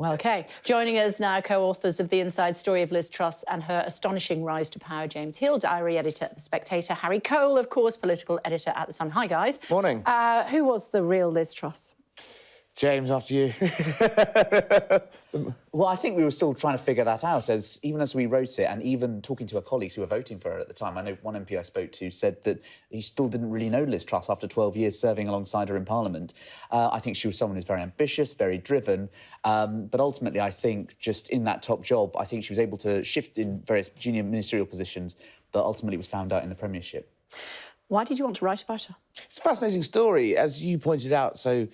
Well, OK. Joining us now, co-authors of The Inside Story of Liz Truss and her astonishing rise to power, James Heale, diary editor at The Spectator, Harry Cole, of course, political editor at The Sun. Hi, guys. Morning. Who was the real Liz Truss? James, after you. Well, I think we were still trying to figure that out, even as we wrote it, and even talking to her colleagues who were voting for her at the time. I know one MP I spoke to said that he still didn't really know Liz Truss after 12 years serving alongside her in Parliament. I think she was someone who's very ambitious, very driven, but ultimately I think just in that top job, I think she was able to shift in various junior ministerial positions, but ultimately was found out in the Premiership. Why did you want to write about her? It's a fascinating story, as you pointed out so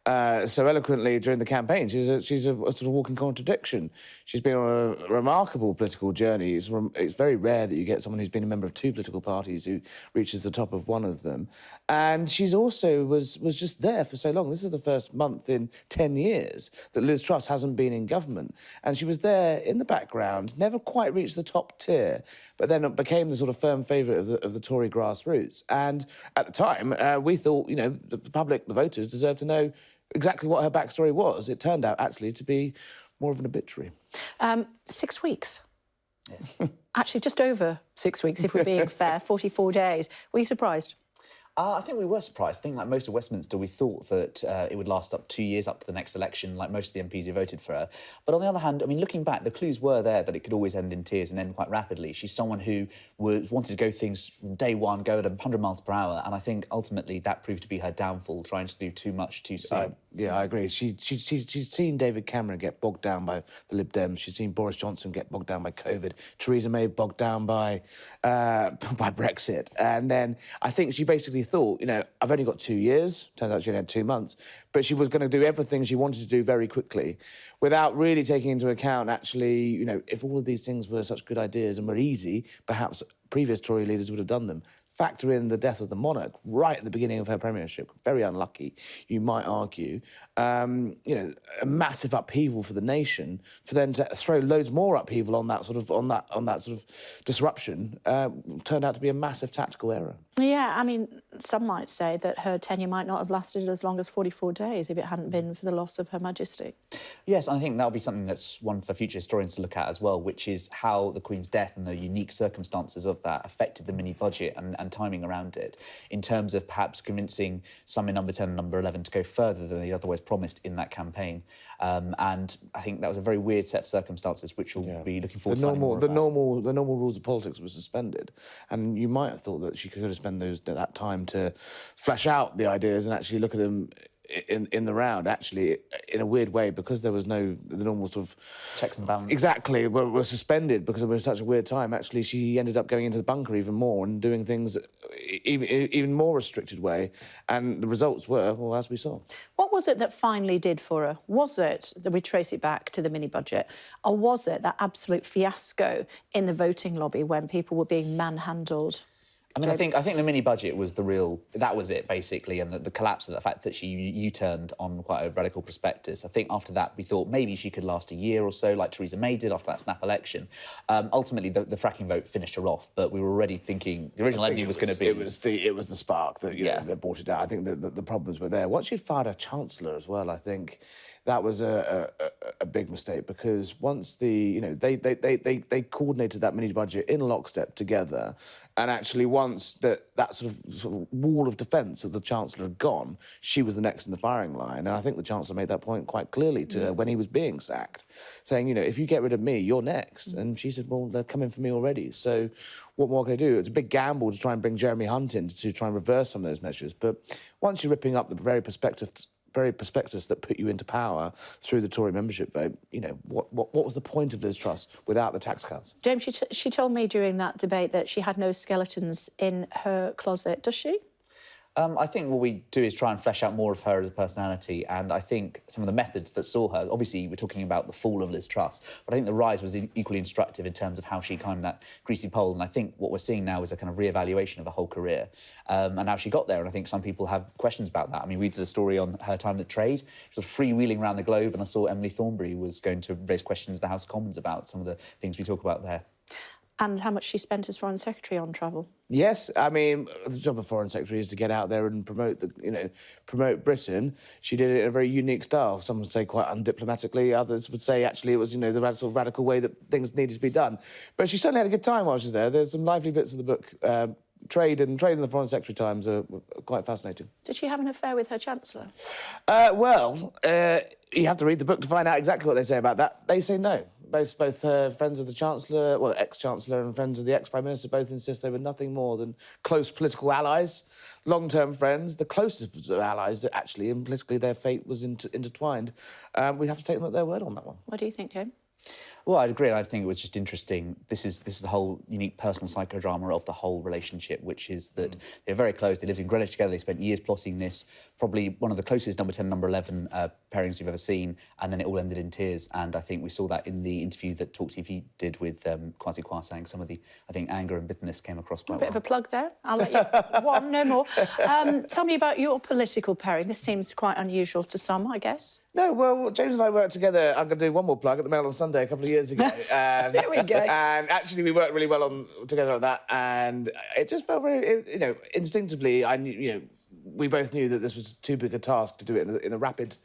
eloquently during the campaign. She's a sort of walking contradiction. She's been on a remarkable political journey. It's very rare that you get someone who's been a member of two political parties who reaches the top of one of them. And she's also was just there for so long. This is the first month in 10 years that Liz Truss hasn't been in government. And she was there in the background, never quite reached the top tier, but then became the sort of firm favourite of the Tory grassroots. And at the time, we thought, you know, the public, the voters, deserved to know exactly what her backstory was. It turned out, actually, to be more of an obituary. 6 weeks. Yes. Actually, just over 6 weeks, if we're being fair, 44 days. Were you surprised? I think we were surprised. I think, like most of Westminster, we thought that it would last up 2 years, up to the next election, like most of the MPs who voted for her. But on the other hand, I mean, looking back, the clues were there that it could always end in tears and end quite rapidly. She's someone who wanted to go things from day one, go at 100 miles per hour, and I think ultimately that proved to be her downfall, trying to do too much too soon. Yeah, I agree. She's seen David Cameron get bogged down by the Lib Dems. She's seen Boris Johnson get bogged down by COVID. Theresa May bogged down by Brexit. And then I think she basically thought, you know, I've only got 2 years. Turns out she only had 2 months. But she was going to do everything she wanted to do very quickly without really taking into account, actually, you know, if all of these things were such good ideas and were easy, perhaps previous Tory leaders would have done them. Factor in the death of the monarch right at the beginning of her premiership. Very unlucky, you might argue. You know, a massive upheaval for the nation. For them to throw loads more upheaval on that sort of disruption turned out to be a massive tactical error. Yeah, I mean, some might say that her tenure might not have lasted as long as 44 days if it hadn't been for the loss of Her Majesty. Yes, and I think that'll be something that's one for future historians to look at as well, which is how the Queen's death and the unique circumstances of that affected the mini-budget and timing around it, in terms of perhaps convincing some in number 10 and number 11 to go further than they otherwise promised in that campaign. And I think that was a very weird set of circumstances, which we'll be looking forward to finding more about. The normal rules of politics were suspended, and you might have thought that she could have spent that time to flesh out the ideas and actually look at them in the round. Actually, in a weird way, because there was the normal sort of checks and balances. Exactly, were suspended because it was such a weird time. Actually, she ended up going into the bunker even more and doing things even more restricted way, and the results were, well, as we saw. What was it that finally did for her? Was it that we trace it back to the mini-budget, or was it that absolute fiasco in the voting lobby when people were being manhandled? I mean, I think the mini-budget was that was it, basically, and the collapse of the fact that she U-turned on quite a radical prospectus. I think after that, we thought maybe she could last a year or so, like Theresa May did after that snap election. Ultimately, the fracking vote finished her off, but we were already thinking the original ending was going to be... It was the spark that, that brought it down. I think the problems were there. Once she'd fired a chancellor as well, I think that was a big mistake, because once they coordinated that mini-budget in lockstep together, and actually once that sort of wall of defence of the Chancellor had gone, she was the next in the firing line. And I think the Chancellor made that point quite clearly to her when he was being sacked, saying, you know, if you get rid of me, you're next. And she said, well, they're coming for me already, so what more can I do? It's a big gamble to try and bring Jeremy Hunt in to try and reverse some of those measures. But once you're ripping up the very prospectus that put you into power through the Tory membership vote, you know, what was the point of Liz Truss without the tax cuts? James, she told me during that debate that she had no skeletons in her closet. Does she? I think what we do is try and flesh out more of her as a personality, and I think some of the methods that saw her, obviously we're talking about the fall of Liz Truss, but I think the rise was equally instructive in terms of how she climbed that greasy pole, and I think what we're seeing now is a kind of re-evaluation of her whole career and how she got there, and I think some people have questions about that. I mean, we did a story on her time at Trade, sort of freewheeling around the globe, and I saw Emily Thornberry was going to raise questions to the House of Commons about some of the things we talk about there. And how much she spent as Foreign Secretary on travel. Yes, I mean, the job of Foreign Secretary is to get out there and promote promote Britain. She did it in a very unique style. Some would say quite undiplomatically. Others would say actually it was, the sort of radical way that things needed to be done. But she certainly had a good time while she was there. There's some lively bits of the book. Trade in the Foreign Secretary times are quite fascinating. Did she have an affair with her Chancellor? You have to read the book to find out exactly what they say about that. They say no. Both friends of the Chancellor, well, ex-Chancellor and friends of the ex-Prime Minister both insist they were nothing more than close political allies, long-term friends, the closest of allies, actually, and politically their fate was intertwined. We have to take them at their word on that one. What do you think, Jane? Well, I'd agree. I think it was just interesting. This is the whole unique personal psychodrama of the whole relationship, which is that they're very close. They lived in Greenwich together. They spent years plotting this. Probably one of the closest number 10, number 11 pairings we've ever seen. And then it all ended in tears. And I think we saw that in the interview that Talk TV did with Kwasi Kwarteng. Some of the, I think, anger and bitterness came across quite well. A bit of a plug there. I'll let you... One, no more. Tell me about your political pairing. This seems quite unusual to some, I guess. No, well, James and I worked together. I'm going to do one more plug at the Mail on Sunday a couple of years ago. There we go. And actually, we worked really well together on that, and it just felt very, instinctively. I knew, we both knew that this was too big a task to do it in a rapid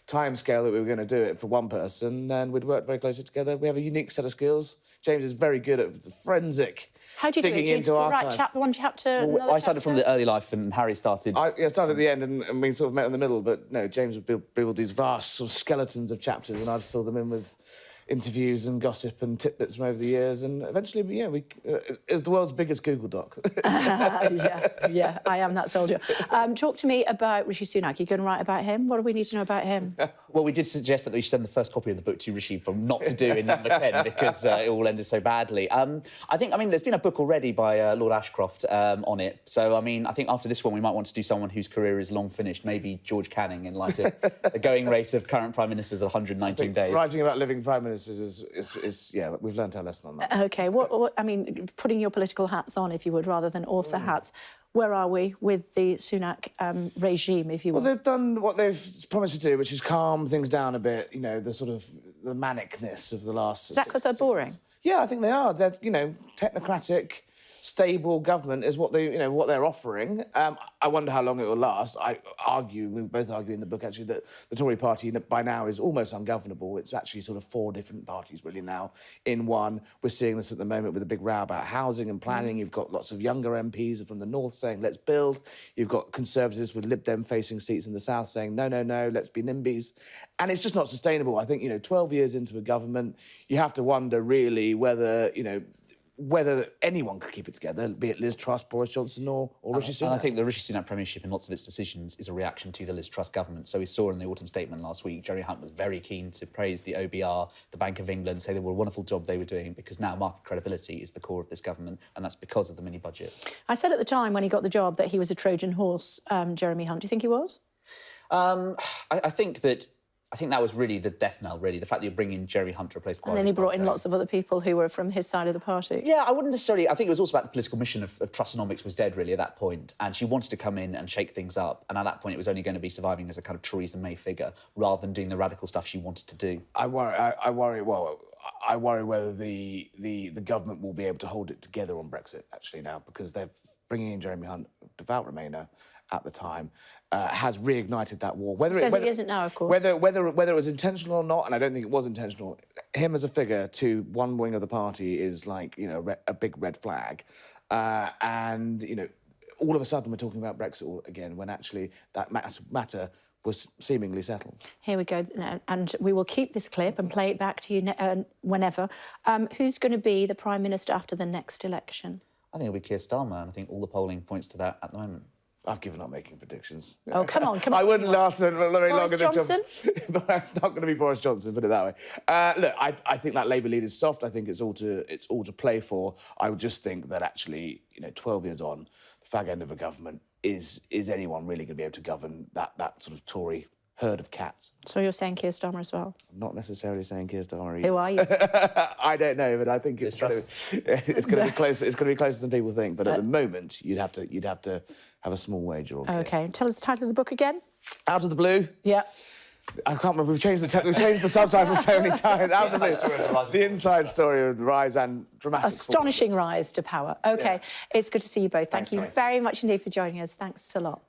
timescale that we were going to do it for one person, and we'd worked very closely together. We have a unic set of skills. James is very good at forensic. How do you do it? Into archives. One chapter. Well, I started from the early life, and Harry started. I started at the end, and we sort of met in the middle. But no, James would build these vast sort of skeletons of chapters, and I'd fill them in with interviews and gossip and tidbits from over the years, and eventually, it's the world's biggest Google Doc. yeah, I am that soldier. Talk to me about Rishi Sunak. You're going to write about him? What do we need to know about him? Well, we did suggest that we should send the first copy of the book to Rishi for not to do in number 10 because it all ended so badly. I think, there's been a book already by Lord Ashcroft on it. So, I think after this one, we might want to do someone whose career is long finished, maybe George Canning, in light of the going rate of current Prime Ministers at 119 days. Writing about living Prime Ministers is we've learned our lesson on that. OK, putting your political hats on, if you would, rather than author hats, where are we with the Sunak regime, if you will? Well, they've done what they've promised to do, which is calm things down a bit, the sort of the manicness of the last... Is that because they're boring? Yeah, I think they are. They're, technocratic, stable government is what what they're offering. I wonder how long it will last. We both argue in the book, actually, that the Tory party by now is almost ungovernable. It's actually sort of 4 different parties, really, now in one. We're seeing this at the moment with a big row about housing and planning. You've got lots of younger MPs from the north saying, let's build. You've got Conservatives with Lib Dem facing seats in the south saying, no, let's be NIMBYs. And it's just not sustainable. I think, 12 years into a government, you have to wonder, really, whether anyone could keep it together, be it Liz Truss, Boris Johnson or Rishi Sunak. And I think the Rishi Sunak premiership in lots of its decisions is a reaction to the Liz Truss government. So we saw in the autumn statement last week, Jeremy Hunt was very keen to praise the OBR, the Bank of England, say they were a wonderful job they were doing because now market credibility is the core of this government, and that's because of the mini-budget. I said at the time when he got the job that he was a Trojan horse, Jeremy Hunt. Do you think he was? I think that was really the death knell, really, the fact that you're bringing Jeremy Hunt to replace Kwasi And then he brought in lots of other people who were from his side of the party. Yeah, I wouldn't necessarily... I think it was also about the political mission of Trussonomics was dead, really, at that point, and she wanted to come in and shake things up, and at that point it was only going to be surviving as a kind of Theresa May figure, rather than doing the radical stuff she wanted to do. I worry whether the government will be able to hold it together on Brexit, actually, now, because they're bringing in Jeremy Hunt, devout Remainer, at the time, has reignited that war. Whether it isn't now, of course. Whether it was intentional or not, and I don't think it was intentional, him as a figure to one wing of the party is like, a big red flag. And, all of a sudden we're talking about Brexit again, when actually that matter was seemingly settled. Here we go, and we will keep this clip and play it back to you whenever. Who's going to be the Prime Minister after the next election? I think it'll be Keir Starmer, and I think all the polling points to that at the moment. I've given up making predictions. Oh, come on. I wouldn't last very long in the job. Boris Johnson? But it's not going to be Boris Johnson, put it that way. Look, I think that Labour lead is soft. I think it's all to play for. I would just think that actually, 12 years on, the fag end of a government, is anyone really going to be able to govern that sort of Tory herd of cats? So you're saying Keir Starmer as well? I'm not necessarily saying Keir Starmer either. Who are you? I don't know, but I think it's going to be close. It's going to be closer than people think. But at the moment, you'd have to have a small wager on. OK. Tell us the title of the book again. Out of the Blue. Yeah. I can't remember. We've changed the subtitle so many times. The inside story of the rise and dramatic. Astonishing rise to power. OK, it's good to see you both. Thank you very much indeed for joining us. Thanks a lot.